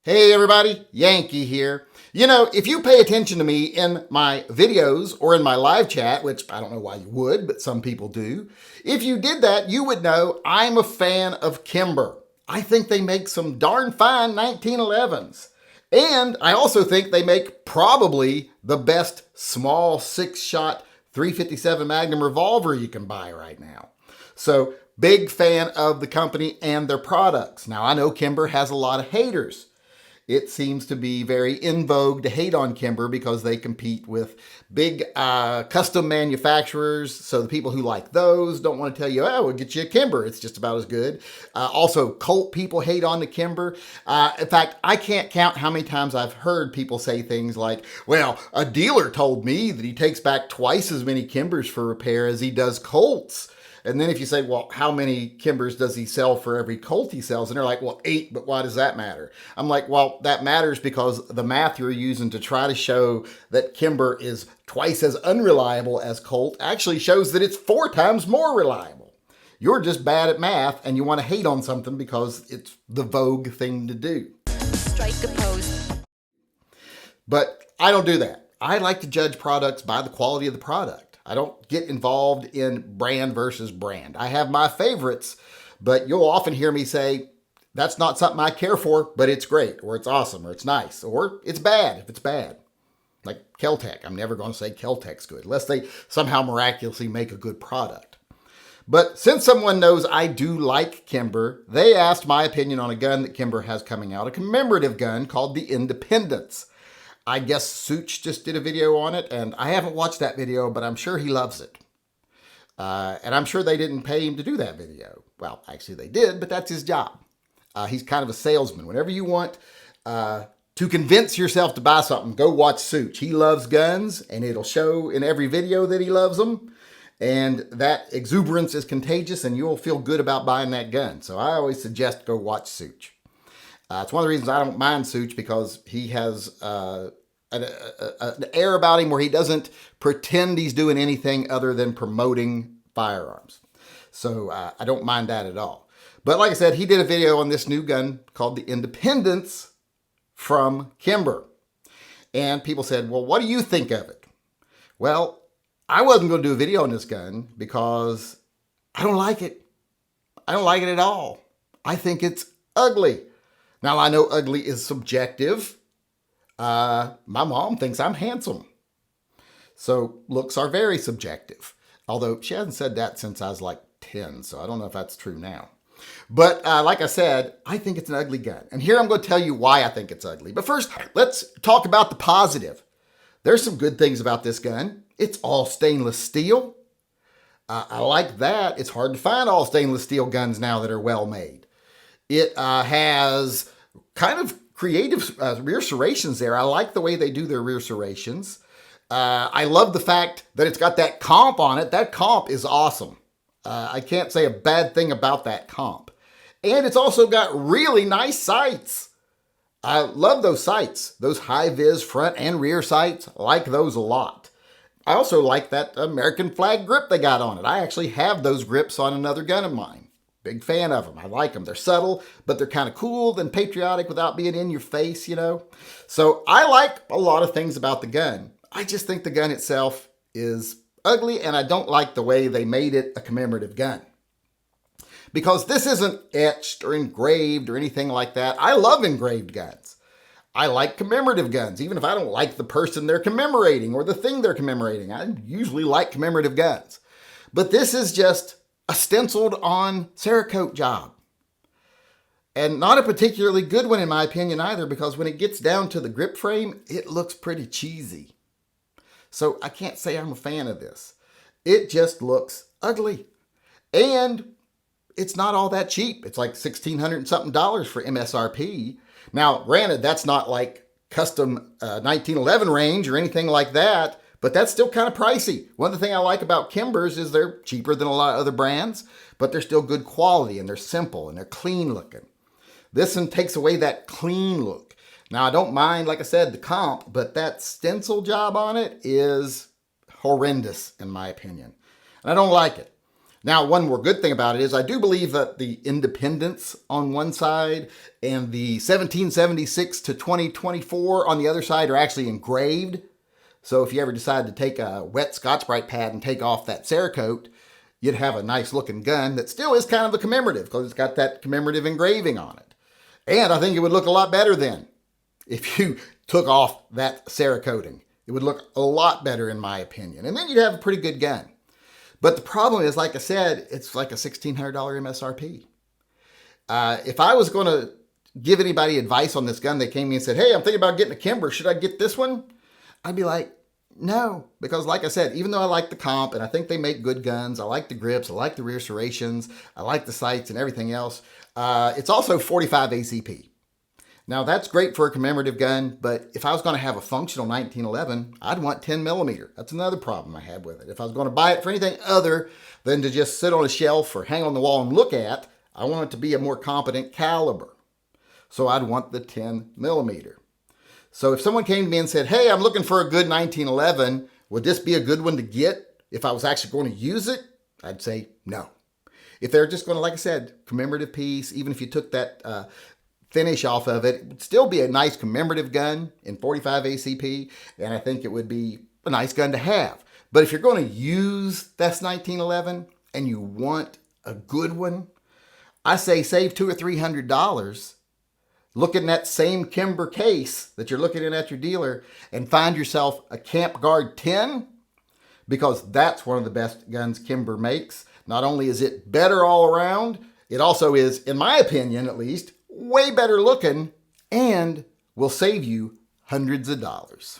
Hey everybody, Yankee here. You know, if you pay attention to me in my videos or in my live chat, which I don't know why you would, but some people do, if you did that, you would know I'm a fan of Kimber. I think they make some darn fine 1911s. And I also think they make probably the best small 6-shot 357 Magnum revolver you can buy right now. So, big fan of the company and their products. Now, I know Kimber has a lot of haters. It seems to be very in vogue to hate on Kimber because they compete with big custom manufacturers. So the people who like those don't want to tell you, oh, we'll get you a Kimber. It's just about as good. Also, cult people hate on the Kimber. In fact, I can't count how many times I've heard people say things like, well, a dealer told me that he takes back twice as many Kimbers for repair as he does Colts. And then if you say, well, how many Kimbers does he sell for every Colt he sells? And they're like, well, 8, but why does that matter? I'm like, well, that matters because the math you're using to try to show that Kimber is twice as unreliable as Colt actually shows that it's 4 times more reliable. You're just bad at math and you want to hate on something because it's the vogue thing to do. Strike a pose. But I don't do that. I like to judge products by the quality of the product. I don't get involved in brand versus brand. I have my favorites, but you'll often hear me say, that's not something I care for, but it's great, or it's awesome, or it's nice, or it's bad if it's bad. Like Kel-Tec. I'm never going to say Kel-Tec's good, unless they somehow miraculously make a good product. But since someone knows I do like Kimber, they asked my opinion on a gun that Kimber has coming out, a commemorative gun called the Independence. I guess Sootch just did a video on it, and I haven't watched that video, but I'm sure he loves it. And I'm sure they didn't pay him to do that video. Well, actually they did, but that's his job. He's kind of a salesman. Whenever you want to convince yourself to buy something, go watch Sootch. He loves guns, and it'll show in every video that he loves them. And that exuberance is contagious, and you'll feel good about buying that gun. So I always suggest go watch Sootch. It's one of the reasons I don't mind Sootch because he has an air about him where he doesn't pretend he's doing anything other than promoting firearms. So I don't mind that at all. But like I said, he did a video on this new gun called the Independence from Kimber. And people said, well, what do you think of it? Well, I wasn't going to do a video on this gun because I don't like it. I don't like it at all. I think it's ugly. Now, I know ugly is subjective. My mom thinks I'm handsome. So looks are very subjective. Although she hasn't said that since I was like 10, so I don't know if that's true now. But like I said, I think it's an ugly gun. And here I'm going to tell you why I think it's ugly. But first, let's talk about the positive. There's some good things about this gun. It's all stainless steel. I like that. It's hard to find all stainless steel guns now that are well made. It has kind of creative rear serrations there. I like the way they do their rear serrations. I love the fact that it's got that comp on it. That comp is awesome. I can't say a bad thing about that comp. And it's also got really nice sights. I love those sights. Those high-vis front and rear sights. I like those a lot. I also like that American flag grip they got on it. I actually have those grips on another gun of mine. Big fan of them. I like them. They're subtle, but they're kind of cool and patriotic without being in your face, you know. So I like a lot of things about the gun. I just think the gun itself is ugly, and I don't like the way they made it a commemorative gun. Because this isn't etched or engraved or anything like that. I love engraved guns. I like commemorative guns, even if I don't like the person they're commemorating or the thing they're commemorating. I usually like commemorative guns. But this is just a stenciled on Cerakote job. And not a particularly good one in my opinion either, because when it gets down to the grip frame, it looks pretty cheesy. So I can't say I'm a fan of this. It just looks ugly. And it's not all that cheap. It's like $1,600 and something for MSRP. Now, granted, that's not like custom 1911 range or anything like that, but that's still kind of pricey. One of the things I like about Kimbers is they're cheaper than a lot of other brands, but they're still good quality and they're simple and they're clean looking. This one takes away that clean look. Now, I don't mind, like I said, the comp, but that stencil job on it is horrendous in my opinion. And I don't like it. Now, one more good thing about it is I do believe that the Independence on one side and the 1776 to 2024 on the other side are actually engraved. So if you ever decide to take a wet Scotch-Brite pad and take off that Cerakote, you'd have a nice looking gun that still is kind of a commemorative because it's got that commemorative engraving on it. And I think it would look a lot better then if you took off that Cerakoting. It would look a lot better in my opinion. And then you'd have a pretty good gun. But the problem is, like I said, it's like a $1,600 MSRP. If I was going to give anybody advice on this gun, they came to me and said, hey, I'm thinking about getting a Kimber. Should I get this one? I'd be like, no. Because like I said, even though I like the comp and I think they make good guns, I like the grips, I like the rear serrations, I like the sights and everything else, it's also 45 ACP. Now, that's great for a commemorative gun, but if I was going to have a functional 1911, I'd want 10 millimeter. That's another problem I had with it. If I was going to buy it for anything other than to just sit on a shelf or hang on the wall and look at, I want it to be a more competent caliber. So I'd want the 10 millimeter. So if someone came to me and said, hey, I'm looking for a good 1911, would this be a good one to get if I was actually going to use it? I'd say no. If they're just going to, like I said, commemorative piece, even if you took that finish off of it, it would still be a nice commemorative gun in 45 ACP, and I think it would be a nice gun to have. But if you're going to use this 1911 and you want a good one, I say save $200 or $300, look in that same Kimber case that you're looking at your dealer and find yourself a Camp Guard 10, because that's one of the best guns Kimber makes. Not only is it better all around, it also is, in my opinion at least, way better looking and will save you hundreds of dollars.